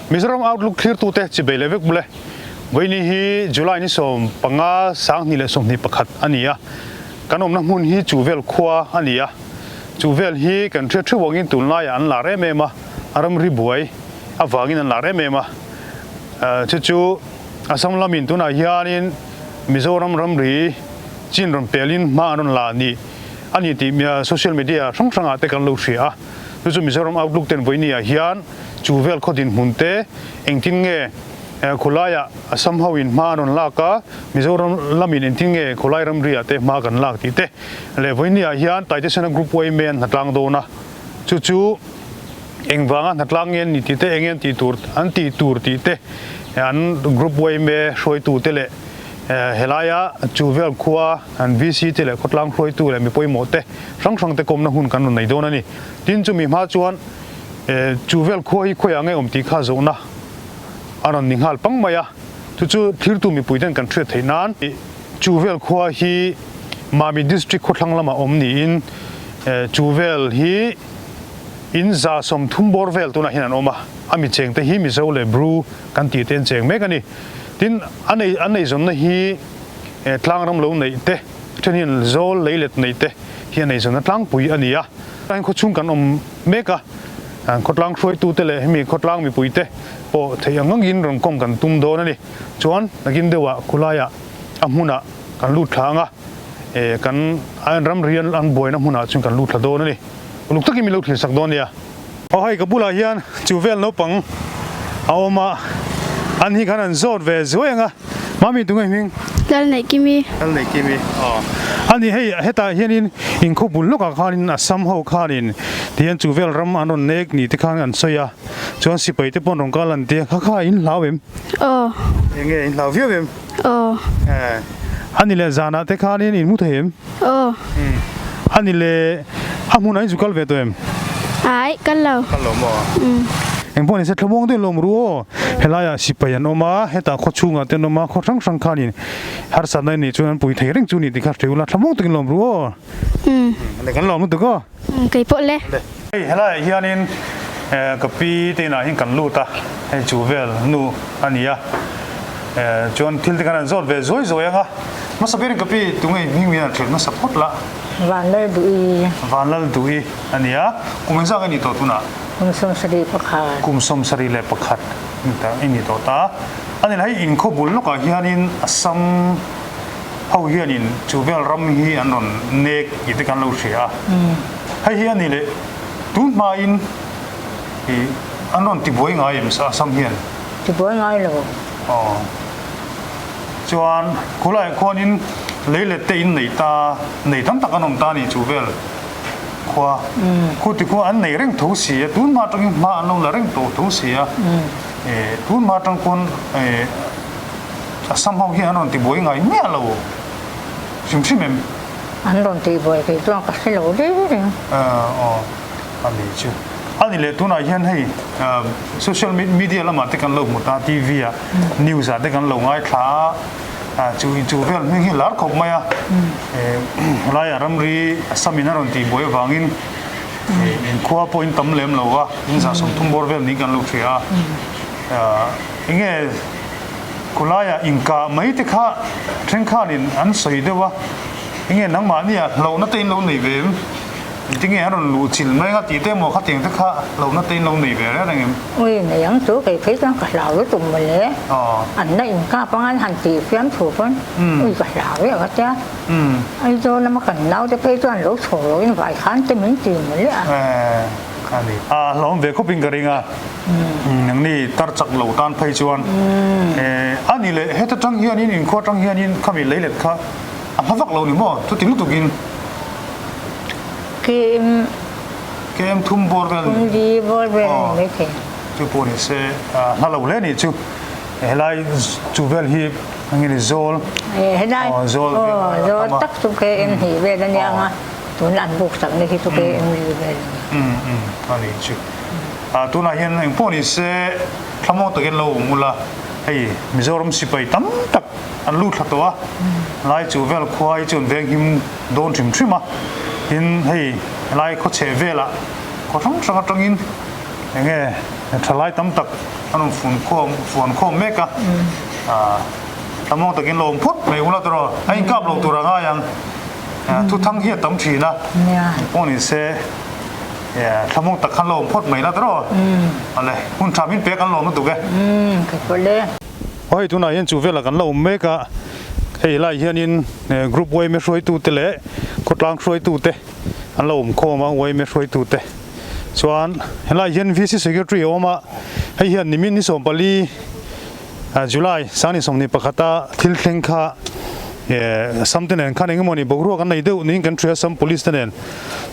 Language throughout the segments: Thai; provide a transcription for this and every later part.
Mizoram outlook clear tu te chibe levek bule voini hi July ni som panga sang ni le som ni pakhat ania kanom na mun hi chuvel khwa ania chuvel hi kan thre thre wangin tulna ya an la re me ma aram ri buai awangin an la re me ma chu asam lamin tu na hianin Mizoram ramri chin ram pelin ma anon la ni ani ti social media song sanga te kan lo thria chu Mizoram outlook ten voini ya hian chuvel khodin munte engtin nge khulaya somehow in manon laka Mizoram lamin engtin nge khulai ramri ate ma kan lak ti te le voinia hian taite sena group way men natlang do na chu engwanga natlang en ni ti te engen ti tur anti tur ti te an group way me soi tu te le helaya chuvel khuwa an vc te le khotlang soi tu le mi poimo te sang te kom na hun kan nei do na ni tin chu mi ma chuan chuvel khoi khoyange omti kha zona aron ninghal pangmaya chu thir tu mi puiden kan thre theinan chuvel khwa hi mami district khotlang lama omni in chuvel hi in za som thumbor vel tuna hinan oma ami cheng te hi mi zo le bru kan ti ten cheng mekani tin anei zon na hi tlang ram lo nei te thenin zol leilet nei te hi anei zon na tlang pui ania tan kho chung kan om meka khotlang soi tu te le mi khotlang mi puite po thei angin rong kom kan tum do na ni chuan nagin dewa kulaya amhuna kan lut thanga kan an ram rian an boina huna chung kan lut thado na ni luk taki mi lo thil sak do nia o hai kabula hian chuvel no pang awma an hi kan an zot ve zoenga mami tungai ming dal nei kimi ani hei heta hianin in khobul loka khanin asam ho khanin tian chuvel ram anon nek ni te khang an soya chuan sipai te pon rong kalan te kha in lawem enge in lawem ani le zana te khanin in muthem ani le amuna in zukal ve toem ai kallo mo engpon se thlomong de lom ruo helaya sipayan oma heta khochunga te noma khosang sang khanin har sanai ni chuan pui thei reng chu ni dikha theula thlomong te lom ruo le kan lom tu ko kai po le ei helaya hianin kapi te na hin kan luta ei chuvel nu ania chuan thil te kan zol ve zoi zoyanga masaber kapi tungai mingwian thel na support la vanlal dui ania kumensang ani to tuna kumsom sari le pakhat ta ini to ta anin hai in kho bul loka hianin asam hau hianin chuvel ram hi anon nek ite kan lo sia hai hiani le tun ma in anon ti boi ngai em sa sam hian ti boi ngai lo chuan khulai khonin leile te in nei ta nei tam tak anom ta ni chuvel khwa khu ti khu an nei reng tho si tun ma tang ma anom la reng to tho si tun ma tang kon somehow hi anon ti boi ngai me lo sim em anon ti boi ke tuang ka se lo de ani chu ani le tuna hian hei social media lama te kan lo muta tv a news a te kan lo ngai tha chu vel mi hi lar khop maya lai ramri seminar on ti boi wangin in khwa point tam lem lowa in sa som thum bor vel ni kan lo thia inge kulaya inka mai te kha thren khanin an soi dewa inge nangma nia lo na tein lo nei ve tinge aron lu chil mai ga ti te mo kha teng te kha lo na tein lo nei ve ra ngem oi nei yang chu kai phei tang ka lao tum ma le an na in ka pangan han ti fiam thu pon oi ka lao ya ka ta ai zo na ma kan lao te phei chuan lo chho lo in vai khan te min ti ma le ani lom ve ko ping ka ringa nang ni tar chak lo tan phei chuan ani le heta tang hianin in kho tang hianin khami leilet kha a vak lo ni mo tu ting tu gin kem thum bor vel di bor vel me ke chu poni se na lo le ni chu helai chu vel hi angin zol helai zol tak chu ke em hi ve dan ya nga tu lan buk sak ne ki chu ke em hi ve ani chu tu na hian eng poni se thamo to gen lo mula hei Mizoram sipai tam tak an lu thatwa lai chu vel khwai chun veng him don thim thima in hei lai kho che vela ko thong sang tangin enge ทลายตั้มตักอันนั้นฝนโคมเมกะตามองตะกินลมพุทธไม่รู้ละตัวไอ้กับลงตัวง่ายยังทุกทั้งเฮียตั้มชีนะพวกนี้เซ่ตามองตะขันลมพุทธไม่ละตัวอะไรคุณทำมินเปียกันลมนั่นถูกไหมคือคนเล่โอ้ยตัวไหนยันจูเวลกันลมเมกะเฮ้ยไล่เฮียนินกรุ๊ปไว้ไม่ช่วยตูเตะกดล้างช่วยตูเตะอันลมโคมาไว้ไม่ช่วยตูเตะส่วนไล่เฮียนวิสิเซกตรีออกมาให้เฮียนนิมิตนิสมปลีจุลัยสานิสมนิปขัตตาทิลเทงค่ะสัมเทนขันเองมันนี่บอกรู้กันในเดือนนี้กันเชื่อสัม police เทน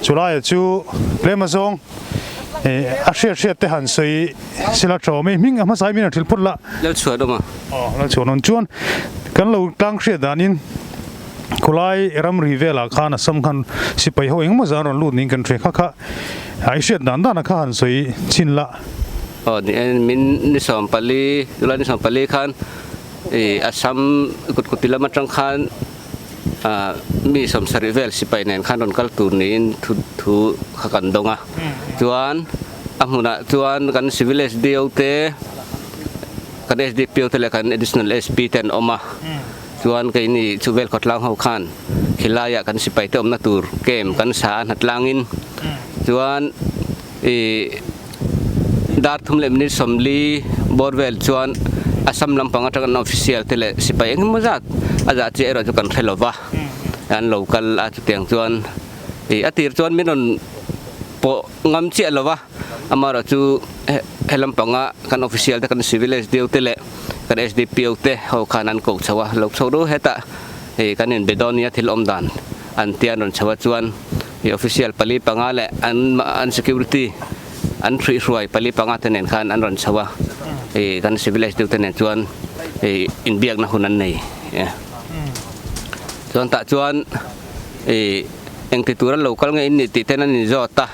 จุลัยจูเลมาซงอาเชียเตหันสวยสิละโจไม่มิ่งมาใส่มีนทิลพุทธละแล้วชวนออกมาแล้วชวนนจวนกันเราตั้งเสียดานินคุไลรำรีเวลาข้านะสำคัญสิไปเขาเองมาจารย์ลูดนิ่งกันเทรค่ะไอเสียดานด้านข้าหันสวยชินละนี่มินนิสอมปาลีจุฬานิสอมปาลีขันอาสัมกุติละมัตรังขันมีสมสริเวลสิไปในขันดอนกัลตูนี้ทุขักันดงอ่ะจวนมุนะจวนกันซิวิลเอสเดียวเตกันเอสดีพียวเตเลกัน additional SP 10ออกมาจวนกันนี่จูเวลกดล้างเขาขันขิลายกันสิไปเติมนักตูร์เกมกันสารหัดล้างอินจวนดาร์ทุมเลมนิสมลีบอร์เวลจวนอาสัมลำพังอัตกันออฟฟิเชียลเทเลสิไปเองมุจัดอาจจะเจอเราจะกันเทลวะอันโลกัลอาจจะเตียงจวนอาทิตย์จวนมินนปงำเจอลวะอามาเราจูเฮลำพังกันออฟฟิเชียลแต่กันซิวิลเดียวเทเลกัน SDP เอาเตะเขาขานันโกชาวะเราชาวรู้เหตุกันเห็นเบดอนียทิลอมดันอันเตียนนชาวจวนออฟฟิเชียลปลีปังอาเลอัน securityอันทรีรวยปลีปังอาเทนขันอันรันชาวะกันซิวิลเดียวเทนจวนอินเบียกนะคนนั้นนี่จวนตะจวนยังติดตัวเราคัลเงินนี่ติดเทนันนี่จอดตา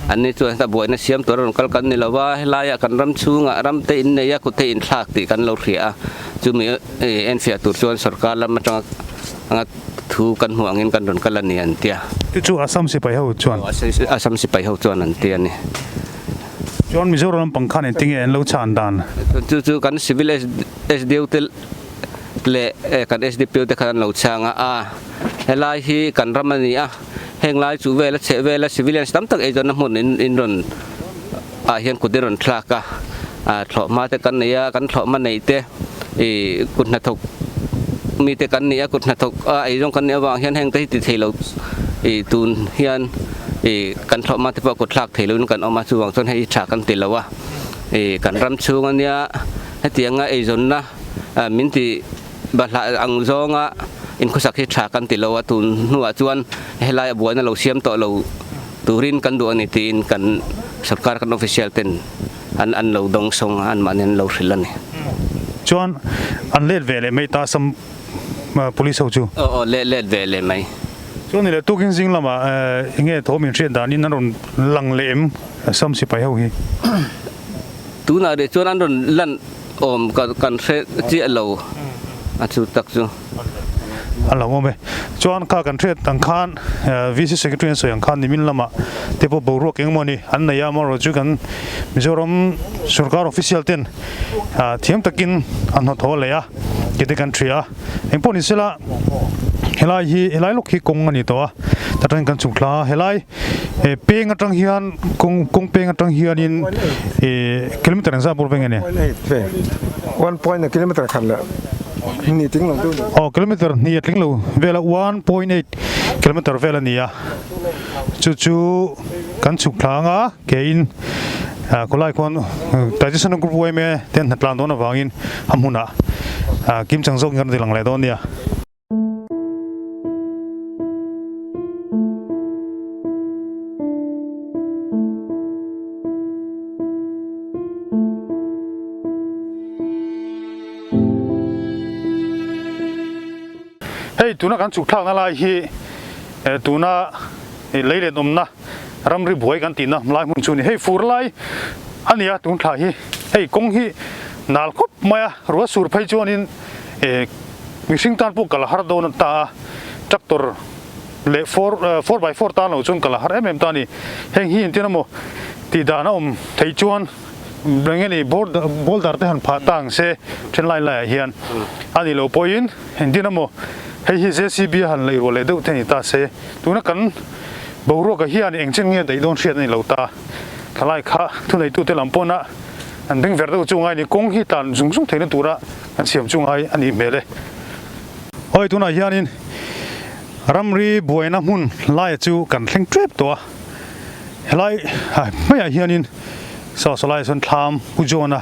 อันนี้จวนตะบวยนะเสียมตัวเราคัลกันนี่เราว่าลายกันรำชูงะรำเตอินเนี่ยกุเตอินหลักติกันเราเสียจูมีเอ็นเฟียตัวจวนสกัดแล้วมันจังถูกันหัวเงินกันโดนกันละเนี่ยอันเตียจู่อาสัมสิไปเขาจวนอาสัมสิไปเขาจวนอันเตียนี่จวนมิโซรัมปังคันเองติงเอ็นเราชานดานจู่กันซิวิลเอสเดียวเตเลกันเอสดีพีเตกันเราช่างเฮลายฮีกันรำมันนี่เฮงลายจูเวลเซเวลซิวิลสตัมตักเอจอนน้ำมันอินรอนเฮียนกุดเดรอนทลากถอมาแต่กันเนี่ยกันถอมาในเตกุดนัทกมีแต่กันเนี่ยกุดนัทกไอ้ตรงกันเนี่ยวางเฮียนแห่งที่ติดเทลตูนเฮียนกันถอมาที่พวกกุดทลากเทลุนกันออกมาสู่วางต้นให้ฉากกันติดแล้ววะกันรำชูกันเนี่ยให้เตียงไอ้จนนะมินติบัลลังอังจงอินคุสักที่ฉากกันติดแล้วตุนหัวจวนเฮลายบัวนั่นเราเสียมต่อเราตูรินกันดูอันนี้ตีนกันสักการกันออฟฟิเชียลเต็นอันเราดงทรงอันมันเราสิลันนี่จวนอันเล็ดเวลไม่ตาสัมpolice เขาจูเล็ดเวลไหมจวนนี่แหละตุกินสิ่งละมาเงี้ยโทมินเชียดานี่นั่นลังเลมสัมสิไปเขาฮีตูน่าเดี๋ยวจวนนั้นลันกันเสจีเราอาจุตักจูอันละว่าไหมจวนข้ากันเทรดต่างคันวิสิเซกตรีนสวยงคันนิมิลละมาเทปบรูกเองมันนี่อันนี้ยามารจูกันมิโซรัมสุรการออฟฟิเชียลเต็นเทียมตะกินอันหัวทอเลยอะกิจการทรีอะเอ็งพอนี่สิละเฮลัยลูกฮีกงอันนี้ตัวแต่ตอนกันสุขลาเฮลัยเป้งอัตรังเฮียนกงเป้งอัตรังเฮียนินกิโลเมตรนั่นซะพูดเป็นไงเนี่ย1.1 kilometer คันละนี่ถึงลงดูกิโลเมตรนี่ถึงลงเวลา 1.8 กิโลเมตรเวลานี่จู่ๆกันสุขลางะเกอินคนไล่คนแต่ที่สนุกกรุ๊ปไว้เมื่อเต้นหัดลานตัวน่ะวางอินหำหุ่นกิมจังซงกันที่หลังเลยตัวเนี่ยเฮ้ยตัวนักการสุขทางอะไรฮีตัวน่ะเลยเด็ดอมนะรำรีบวยกันตีนะลายมุนชุนี่เฮ้ยฟูร์ไลอันนี้ตัวน่ะฮีเฮ้ยกงฮีนาลคบมารัวสูรไปจวนินมิสิงตันพวกกลาฮาร์โดนตาจักตัวเล่4x4ตาเราจนกลาฮาร์เอ็มตานี่เฮงฮีนที่นั่นโมตีดานะไทยจวน เรื่องนี้บอลดาร์เตหันผ่าต่างเสเช่นไรเฮียนอันนี้เราปอยน์เห็นที่นั่นมั้งให้เจซีบีหันเลยว่าเลยดูเท่านี้ตาเสตัวนั้นกันบรัวกับเฮียนเองเช่นเงี้ยแต่โดนเสียนี่เราตาขลายข้าทุนไหนตัวเตลำปนนะอันดึงเวรดูจงไงนี่กงฮิตันจุงเท่านั้นตัวละอันเสียมจงไงอันนี้เมเลยโอ้ยตัวนั้นเฮียนินรำรีบวยน้ำหุ่นไล่จูกันเข่งเจ็บตัวไล่ไม่อยากเฮียนินสอสไลส่วนทามผู้โจนะ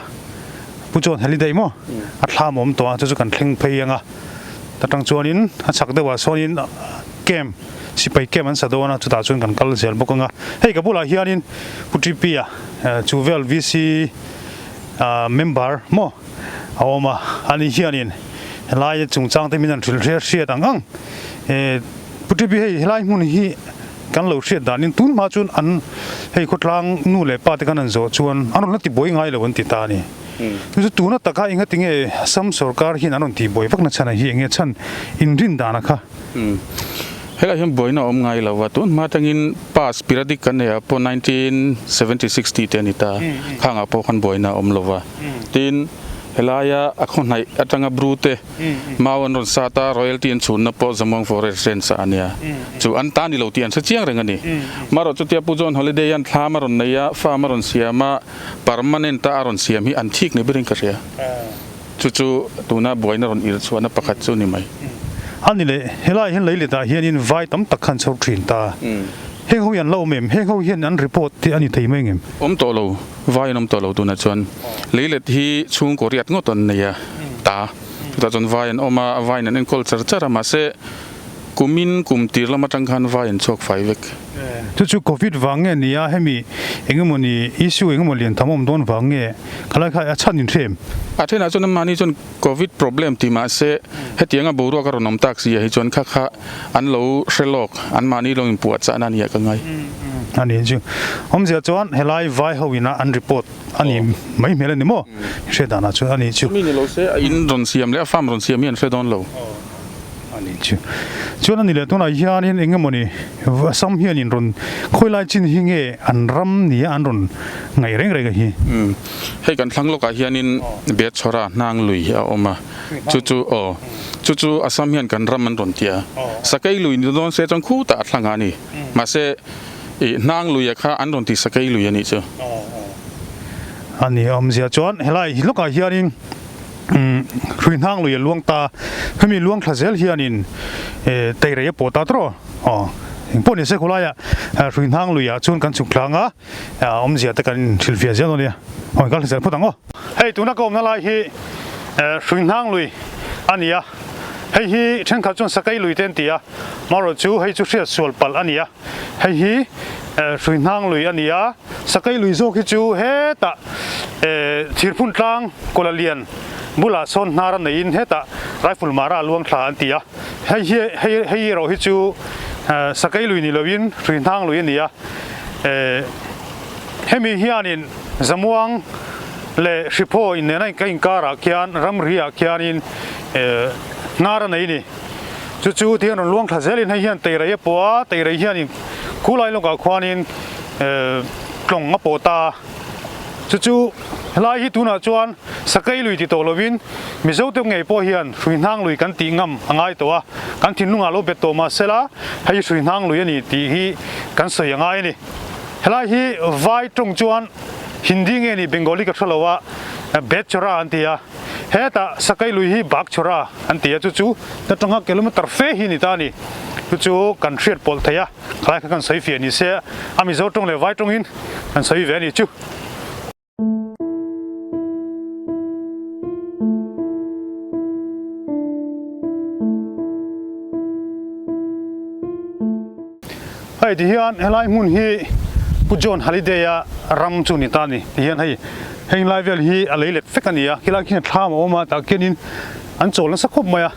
ผู้โจนเฮลิเดย์มั้งอัดทามผมตัวจะกันเข่งเพย์ยังอ่ะแต่ตั้งจวนินชักเดว่าส่วนนินเกมสิไปเกมมันสะดวกนะจุดตาชนกันกัลเซลบุกงะเฮ้ยกับผู้หลายเฮียนินผู้ที่ปีอ่ะจูเวลวีซีเมมเบอร์มั้งเอามาอันนี้เฮียนินไล่จุงจังที่มีนั่นถือเสียต่างอังพุทธิบิให้ไล่มุนฮีกันเหล่าเสียดานินตุนมาจนอันให้คนลังนู่นเลยป้าที่กันนั่นโจชวนอันนั้นที่บ่อยง่ายเลยวันที่ตานี่คือตัวนั้นตะกายเงี้ยติงสัมสรการที่นั่นที่บ่อยพักนั่นฉันเฮียเงี้ยฉันอินรินดานะคะเฮ้ยยังบ่อยน่ะอมง่ายแล้วว่าตุนมาตั้งอินป้าสปิริติกันเนี่ยพอ1970-60เทนิตาข้างอ่ะพอคันบ่อยน่ะอมแล้วว่าตินเฮลายาอักคนไหนอัตงบรูเตมาวันรถซาตารอยัลตี้อันชุนนับพอสมองฟอเรสเซนส์อันเนี้ยจู่อันตานี่เราเตียนสักเชียงเรื่องนี้มารถจุดเทียบปุจนฮอลิเดย์ยันท้ามารถเนียฟ้ามารถเสียมาปาร์มาเนนตาอารถเสียมีอันทิกในบริเวณกระเสียจู่ตัวน่าบ่อยน่ารถอิรชวนนับประคัตจู่นี่ไหมอันนี้เลยเฮลายเห็นเลยเลยตาเฮียนินไว้ตั้มตะขันเสาทรินตาเฮงเขายันเล่าเมมเฮงเขาเห็นอันรีพอร์ตที่อันนี้ที่ไม่เงี้ยตัวเราไว้น้ำตัวเราตัวนั้นชวนเลยเลยที่ช่วงกอริยัดงดตอนนี้ตาแต่จนไว้ออกมาไว้นั่นเองคอลเซอร์เจอร์มาเสกุมินกุมตีร์ละมาจังคันไว้ชกไฟเวกจู่ๆโควิดวังเงี้ยนี่ให้มีเองมันนี่อิชูเองมันเรียนทำมันโดนวังเงี้ยขลายข้าชันนินเทมอาทิตย์นั้นจนมานี่จนโควิด problem ที่มาเสเหตุยังกับบัวก็รน้ำตักเสียให้จนข้าอันเราเชลล์อันมานี่เราปวดซะนั่นเนี่ยก็ไงอันนี้จริงผมจะจวนเฮลายไว้เขาวินาอันรีพอร์ตอันนี้ไม่เหมือนนี่มั้งเชื่อดานะจวนอันนี้จริงมีนี่เราเสียอินรอนเสียมและฟาร์มรอนเสียมีอันเสียดอนเราอันนี้จริงจวนอันนี้เลยตัวนั้นยานี่เองมันนี่ซ้ำเฮียนี่รอนคุยไล่จินหิงเออันรำนี่อันรอนไงเร่งๆกันให้กันทั้งโลกอาเฮียนินเบียดชรานางลุยเอามาจู่อาซ้ำเฮียนกันรำมันรอนเตียสักไอ้ลุยนี่โดนเสียจนคู่ตัดหลังอันนี้มาเสนางลุยข้าอันรอนที่สักไอ้ลุยนี่เจ้าอันนี้เสียจวนเฮลัยลูกอาเฮียนินคุยนางลุยลวงตาเขามีลวงคลาเซลเฮียนินเตยเรียปตาตรพวกนี้เสกคนละคุยนางลุยจวนกันสุขลังเสียแต่กันสิลเฟียเจ้าเนี่ยก็เลยเสียพูดตั้งเฮ้ยตัวนักกอล์ฟนั่นละที่คุยนางลุยอันนี้เฮ้ยฉันขับจนสักไอ้ลุยเต็มที่มารถจู่ให้จู่เสียส่วนปัลอันนี้เฮ้ยสุนทางลุยอันนี้สักไอ้ลุยโซกิจู่เฮตะทีร์พุ่นตังกุลเลียนบุลาซอนนารันในอินเฮตะไรฟิลมาราลวงทานตีให้เราฮิจู่สักไอ้ลุยนี่เราวินสุนทางลุยอันนี้ให้มีเฮียนินจำวงเลชิโพอินเนี่ยนั่นก็อินการะเขียนรัมเรียเขียนอินนารันในนี่จู่ๆที่เราลวงทะเซลินให้เฮียนเตยระยะปัวเตยระยะนี่คู่ไล่ลงกับควานินกล่องมาโปตาจู่ๆไล่ที่ตัวน่ะจวนสักไอ้ลุยที่โตลวินมิเจ้าตัวไงพอเฮียนสุนทางลุยกันตีงำง่ายตัวกันทิ้งลุงอาลูเปโตมาเสละให้สุนทางลุยนี่ตีที่กันสวยง่ายนี่ไล่ที่ไว้ตรงจวนฮินดีเงี้ยนี่เบงกอลีกับชลาวะเบชราอันที่เฮตาสักไอ้ลุยที่บักชราอันที่จู่ๆแต่ตรงกิโลเมตรเฟหินี่ตานี่จู่ๆกันเชียร์ปอลเทียคล้ายกันใส่เฟียนี่เสียอามิโซตรงเลยไว้ตรงอินกันใส่เฟียนี่จู่ไอ้ที่เฮียนเฮลัยมุนฮีปุจจนฮาลิเดียรำจูนิตานี่ที่เฮียนให้ไลฟ์เวลฮีอะไรเล็ดเฟกันนี่อะคิดว่าคิดท่ามออกมาตะเกียนินอันโจลันสักคบไหมอะ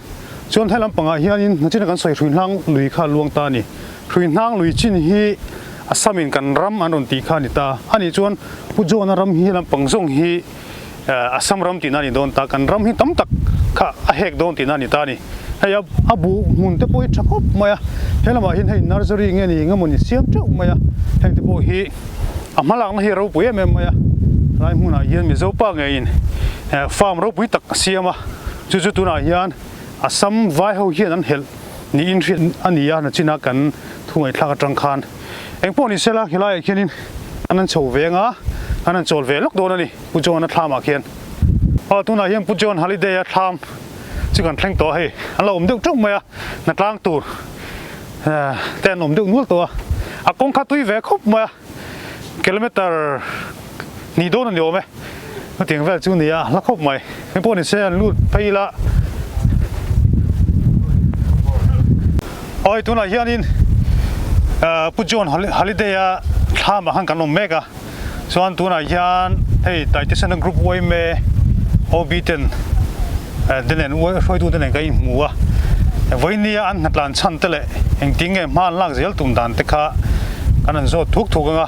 จนให้ลำปังเฮียนินนั่นจะกันใส่ถุงนั่งลุยข้าลวงตานี่ถุงนั่งลุยจินฮีอาสามินกันรำอันนนตีข้านิตาอันนี้จวนปุจจนรำฮีลำปังส่งฮีอาสามรำตีนั่นนี่โดนตากันรำฮีตั้มตักข้าเฮกโดนตีนั่นนี่ตานี่ให้อาบูมุนเตปอยชักคบไหมอะเฮลมาเห็นให้นาร์ซรีเงี้ยนี่งั้นมันเสียมเจ้าไหมอะเห็นเตปอยฮีอามาลังนี่เราป่วยไหมอะ lai mu na hian mi zo pa nge in farm ro pui tak siama chu tu na hian asam vai ho hian an hel ni in rin ania na china kan thungai thlaka tang khan engpo ni sela hilai khianin anan chho venga anan chol ve lok don ani pujon a thlama khian tu na hian pujon holiday a thlam chu kan thleng to hei an lo om deuh tuk mai na tlang tur ten om deuh nual to a kong kha tui ve khop mai kilometer ni don an yo me nó tiếng về chú nia lắc khóc mày cái bọn này xe lút pay la ôi tôi nói hiện in pujon holiday à tham mà hàng cái nông mega so anh tôi nói hiện hey tại cái sân group way me obiten đến nên way phơi tôi đến nên cái mua với nia anh thật là chăn tệ lệ hình tiếng nghe mà lăng dễ tụng đàn tất cả anh ăn rồi thuốc à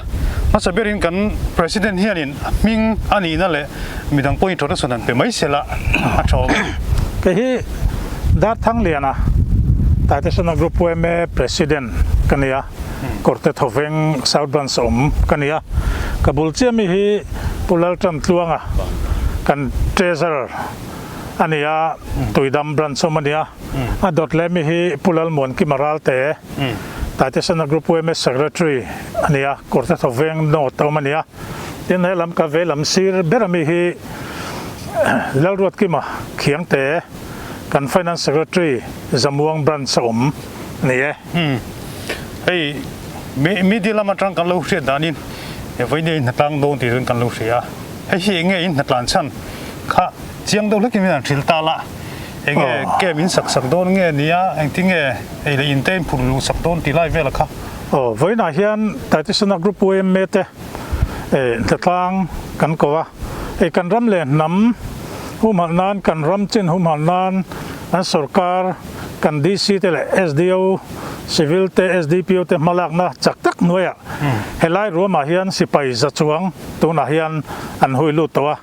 nó sẽ biết rằng president hiện in mình anh ấyนั่นแหละมีทาง point ตัวนั้นเป็นไม่เสียละชอบcái hi đã thăng liền à tại thế sân group của em president cái này à corte thoveng South Branch om cái này à Kabul chia mi hi pulal trăm tuang à kan treasurer anh ấy à tuổi đam branch om anh ấy à dot le mi hi pulal mon kimaral te tại thế sân group của em secretary anh ấy à corte thoveng no tao anh ấy à tin hay làm cà phê làm sir bé mi hi lao ruột kia mà khiang te kan finance secretary Zambuang branch om nè hey mi đi làm trang kan lâu xuyên đanin với đây nát lang đông thì kan lâu xia hay hiện nghe in nát lan chan khá chiang đâu lấy cái mình thil ta la nghe cái mình sắc sắc đông nghe nia anh tiếng nghe hay là in tên phụ lu sắc đông thì lại về là khá với nãy hiện tại cái sân group của em mete nát lang kan có kan ram lên nắm hôm hằng nan kan ram trên hôm hằng nan an sarkar kan DC te le SDO civil te SDPO te malak na chak tak noya helai roma hian sipai za chuang tu na hian an hoi lu to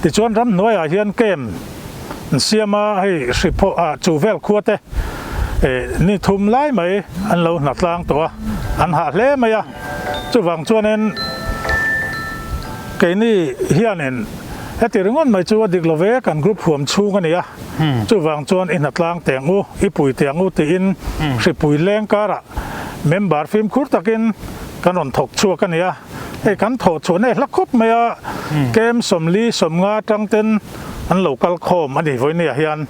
ti chuan ram noya hian kem siama hei ripo a chuvel khuate ni thum lai mai an lo na tlang to an ha hle mai a chuwang chuanen ke ni hianen heti ringon mai chu dik love kan group huam chu kan ya chu wang chuan in atlang tengu ipui tengu ti in ripui leng kara member film khur takin kan on thok chu kan ya e kan tho chu ne lakhop maya kem somli somnga tangten an local khom ani voinia hian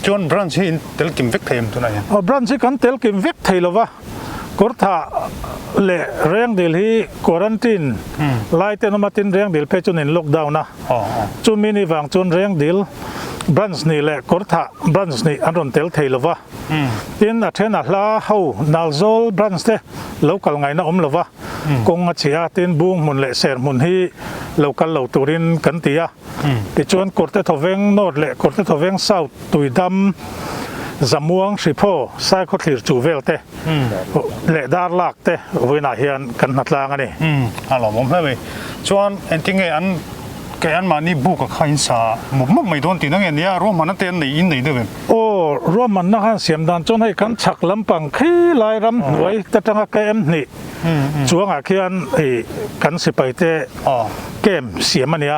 chuan branch in tel kim vek them tu na ya branch kan tel kim vek theilova kortha le reng dil hi quarantine lai te nomatin reng dil pe chun in lockdown na chu mini wang chun reng dil branch ni le kortha branch ni aron tel theilova tin a thena hla ho nalzol branch te local ngai na om lova kong a chia tin bung mun le ser mun hi local lo turin kan tia ti chuan korte thoveng north le korte thoveng south tuidam Zambuang Sipo sai khot lir chu vel te le dar lak te voi na hian kan natlang ani alo mom hle chuan enting e an ke an mani bu ka khain sa mom mai don ti na nge nia ro man ten nei in nei de o ro man na han siam dan chon hai kan chak lampang khi lai ram noi ta tanga ke em ni chuang a khian e kan sipai te kem siam ania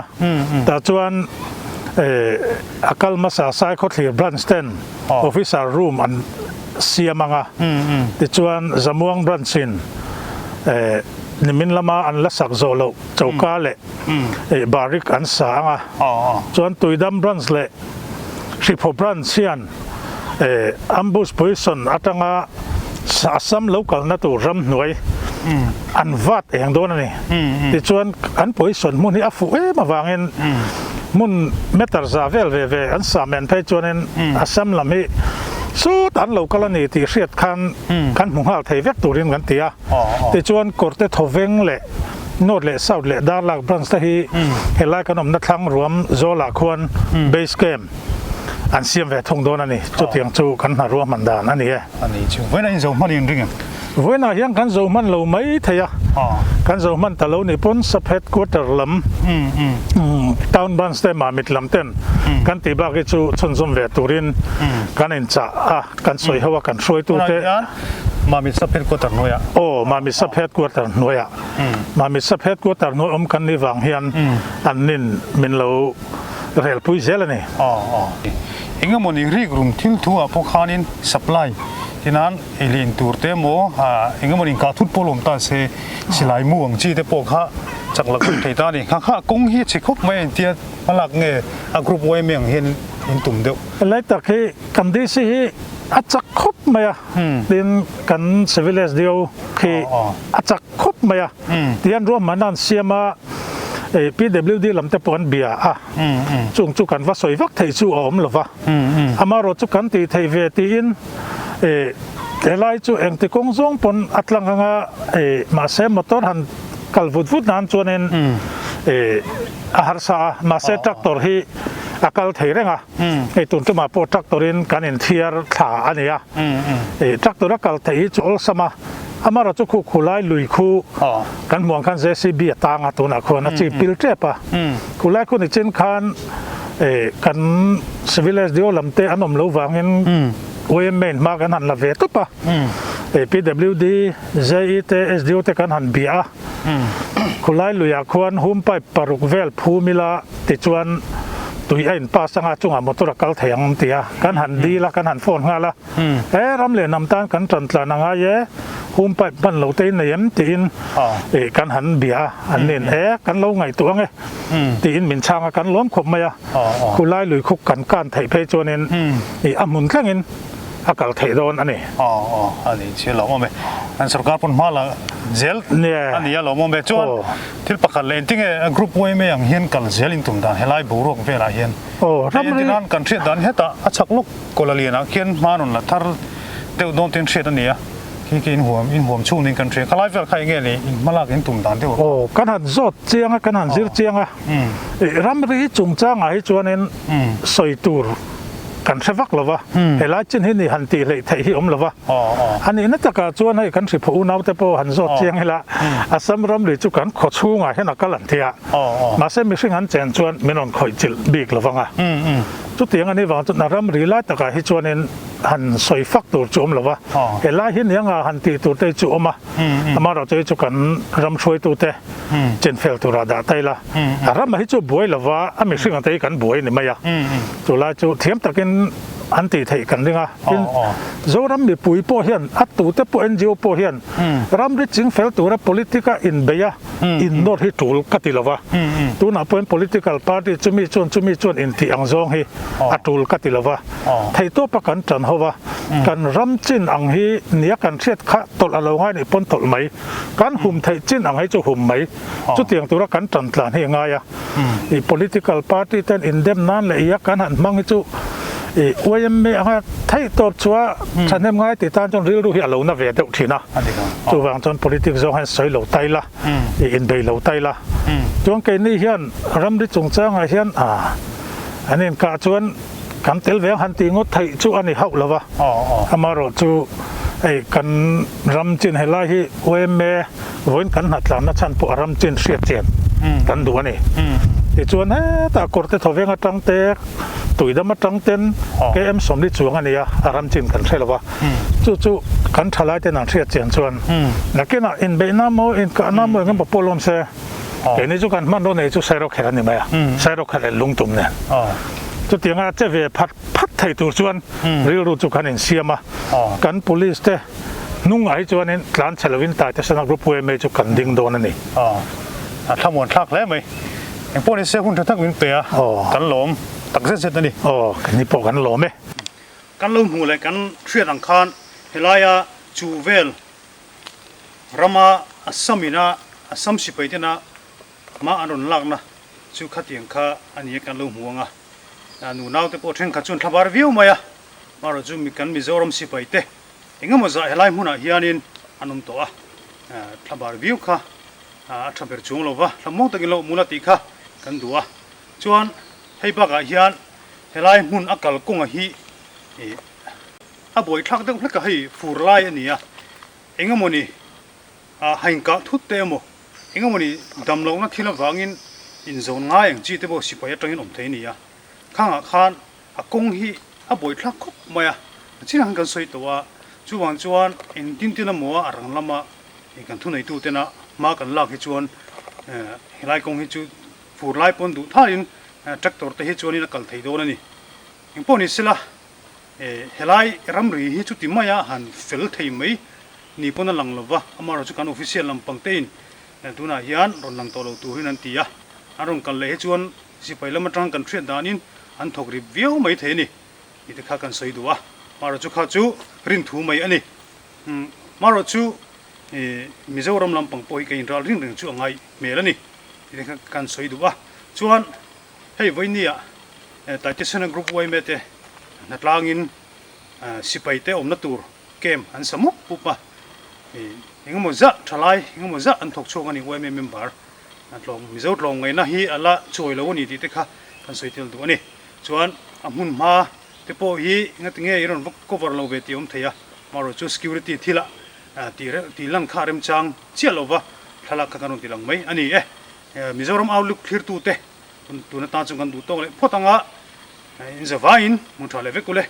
ta chuan akal masa sai khot lir branch ten officer room an siamanga ti chuan Zambuang branchin nimin lama an la sak zolo chauka le barik an sa anga chuan tuidam branch le Sipo branch hian ambush position atanga Assam local na tu ram noi an vat eng don ani ti chuan an position mun hi afu ma wangin mun meter zavel ve an samen pe chuanin Assam lami su tan local ani ti riat kan munghal thei vek turin kan tia ti chuan korte thoveng le nord le south le darlak branch ta hi helai kanom na thlang ruam zola khwan base camp an siam ve thong don ani chu tiang chu kan na ruam man dan ani chu với lại zo man in ring với na hiang kan zo man lo mai theya kan zo man talo ni pon sub headquarter lam town branch te ma mit lam ten kan ti ba ke chu chon zom ve turin kan in cha kan soi hawa kan soi tu te มามิสเพชรก็ตัดน้อยอ่ะ โอ้มามีสะเพดกวดแต่หน่วยอะมามีสะเพดกวดแต่หน่วยกันนี่วางเฮียนอันนินมินเราเรียลปุยเสละนี่ อ๋อเองก็มันอีกกลุ่มที่ทั่วพวกเขานี่สัปไลที่นั้นเอลินตูร์เตโมเองก็มันอีกการทุบปลอมตาเสสิลายม่วงจีเตพวกเขาจากหลักไทยตานี่ข้ากงฮีชิคบไม่เทียมาหลักเงยกรุ๊ปไว้เมียงเห็นตุ่มเดียว แล้วแต่คือกันดีสิอาจจะครบไหมอ่ะดินกันเซวิเลสเดียวคืออาจจะครบไหมอ่ะเดียนรวมมันนั่นเสียมาPWD ลำเตปอนเบียอ่ะจุกันว่าสวยวักไทยจู่อมหรอวะอามารถจุกันตีไทยเวทีอินแต่ไล่จู่เองที่กงซงปนอัตลังงามาเซมมอเตอร์หันกัลฟุดนั้นจวนอาหารสามาเซตรักตอร์ฮีอาการเทเรงอ่ะตุนที่มาปตรักตอรินกันอินเทียร์ขาอันนี้อ่ะตรักตอร์กัลเทจูอลสมาอามาเราจะคู่ไล่ลุยคู่กันมองกันเจสิบีต่างตัวนักคนจีพิลเทปะคู่ไล่คนที่เช่นกันกันสิวิเลสเดียวลำเตอันนมรู้วางเงินโอเอ็มเมนมากันหันละเวตุปะPWD JETS แต่กันหันเบียคู่ไล่ลุยควรหุ่มไปปรุกเวลภูมิลาติจวนตุยไอ้ป้าสังอาจุงอ่ะมอตระกัลเทียงเตียกันหันดีละกันหันโฟนงาละรำเลยนำตานกันจันทร์นางอาเย่หุ่มไปบันเหลาเตนเนียมตีนกันหันเบียอันนี้กันเหลาไงตัวไงตีนมินช่างกันล้มขบมาคู่ไล่ลุยคุกกันการไถ่เพจวนนี่อามุนแค่เงินอากาศไถ่โดนอันนี้อันนี้เชื่อหรอมั้ยอันสุรการปุ่นมาละเจลอันนี้หรอมั้ยจวนที่ประกาศเล่นที่กรุ๊ปไว้ไม่ยังเห็นกันเจลินตุ่มด่านเฮลัยบูรุกเวลาเห็นที่นั่นกันเชื่อด่านเฮตาอัชักลุกกอลเลียนะเขียนมาหนุนละทาร์เดี๋ยวโดนเต็นเชื่อตันนี้ที่กินหัวช่วงนี้กันเชื่อเขาไล่เวลาใครเงี้ยนี่มาลากเห็นตุ่มด่านที่ว่ากันหันจดเจียงกันหันซิรเจียงรำรีจุงจ้างไอ้จวนนั้นสวยตูร์กันเสวักหรอวะเฮลัยจินที่นี่หันตีเลยไทยฮิอมหรอวะอันนี้นักการจวนให้กันสิผู้นาวแต่พอหันจดเจียงให้ละอาสมรำหรือจุกันขดชูงให้นักการลันเทียมาเส้นมีสิ่งหันเจนจวนไม่นอนคอยจิลบีกหรอวะจุดเตียงอันนี้ว่าจุดนารำหรือไล่ตะการให้จวนนั้นหันสวยฟักตัวจุ่มหรอวะเฮลัยเห็นยังหันตีตัวเตจุ่มมาเราจะจุกันรำช่วยตัวเตเจนเฟลตัวระดับไตละรำมาให้จุบวยหรอวะอเมริกันไตกันบวยนี่ไม่ยากจุลาจุเทียมตะกินอันตีไทยกันเลยนะโจรำมีปุยโพเฮียนอัตตุเตปเอ็นจีโอโพเฮียนรำริจิงเฟลตัว politica in เบียอินโนร์ฮิตูลกัติลวะตัวน่ะเป็น political party จุมีจวนอินที่อังซองฮิอัตูลกัติลวะไทยตัวประกันจันหัวกันรำจินอังฮิเนียกันเชียดขะตลอดง่ายในปนตลไหมกันหุ่มไทยจินอังให้จุหุ่มไหมจุดเตียงตัวกันจันทร์ให้ง่ายอี political party แต่อินเดมนั้นเลยยักกันหันมังจุว่ายังไม่ฮะไทยตัวชัวฉันเห็นง่ายติดตามจนรู้ที่เราหน้าเวททีนะตัววางจน politics จงให้สวยเหล่าไตละอินเดียเหล่าไตละจงเกณฑ์นี้เฮียนรำดิจงจ้างเฮียนอันนี้กาจวนกันเตลเวงหันตีงดไทยจูอันนี้เข้าแล้ววะอามาโรจูกันรำจินให้ไล่ที่เวเมวันกันหัดหลานนัชันพวกรำจินเสียเจียนกันดูนี่จวนแต่กอดเตทเวงตั้งเตะตุยดำมาตั้งเต็นแกสมดิจวงอันนี้อารมณ์จินกันใช่หรือวะจู่กันทลายเต็นเสียเจียนชวนนักน่ะอินเบน้ำโมอินกันน้ำโมกันปลอมเสียเดี๋ยวนี้จู่กันมันโดนจู่ใส่รถแข่งนี่ไหมใส่รถแข่งลุงตุ่มเนี่ยจู่เตียงเจ้าเวพัดไทยตัวชวนเรื่องจู่กันอินเสียมากัน police เตนุ่งไอ้ชวนนี่กลางเชลวินตายแต่สนักรูปเวเมจู่กันดิ่งโดนนี่ทั้งหมดทักแล้วไหมอย่างพวกนี้เสียหุ่นทักวินเปียกันหลงตักเส้นนี่กันนี่ปกันหลงไหมกันลุ่มหูเลยกันเชื่อดังคานเฮลายาจูเวลรามาอัสมินาอัสมสิไปที่น่ะมาอนุนลักนะจูขัดยังข้าอันนี้กันลุ่มหัวงะหนูน่าจะปวดแข้งขัดจนทับาร์วิวมาอ่ะมาเราจูมีกันมิโซรมสิไปเตะเองก็มาจะเฮลายมุน่ะเฮียนินอนุนตัวทับาร์วิวค่ะทับเบอร์จงเราวะทับมองตะกินเรามูลติค่ะกันดูจวนให้ปากเฮียนเฮลายมุนอากาศกงฮีบ่อยทักเด็กพลักให้ฟูร์ไลอันนี้เองก็มันนี่ให้กะทุบเต็มเองก็มันนี่ดำลงนักที่เราวางินอินโซนง่ายอย่างจีเตบ่สิไปจังยินอมเทนี่ข้างอาคารกงฮีบ่อยทักคบมาจีนังกันสวยตัว chu wang chuan in tin tin mo arang lama kan thu nei tu te na ma kan lak hi chuan helai kong hi chu fur lai pon du thain tractor te hi chuan in kal thei do na ni ing pon ni sila helai ramri hi chu timaya han fel thei mai ni pon lang lova amaro chu kan official lampang tein tuna hian ron lang to lo tu hin an tia arong kan le hi chuan si paila matang kan thriat danin an thok ri viau mai the ni ite kha kan soi duwa maro chu kha chu rin thu mai ani maro chu mizoram lampang poi ke inral ring ring chu angai melani ite kha kan soi duwa chuan hei voinia taitisana group wai mete natlangin sipai te omna tur kem an samuk pupa engmo za thalai engmo za an thok chong ani wai me member atlong mizo tlong ngai na hi ala choi lo ni ti te kha kan soi tel du ani chuan amun ma te po hi ngatinge iron cover lo ve ti om theya maro chu security thila ti lang kharem chang chialova thala ka kanon ti lang mai ani mizoram outlook clear tu te tu na ta chung kan du to le photanga in the vine mun thale ve kule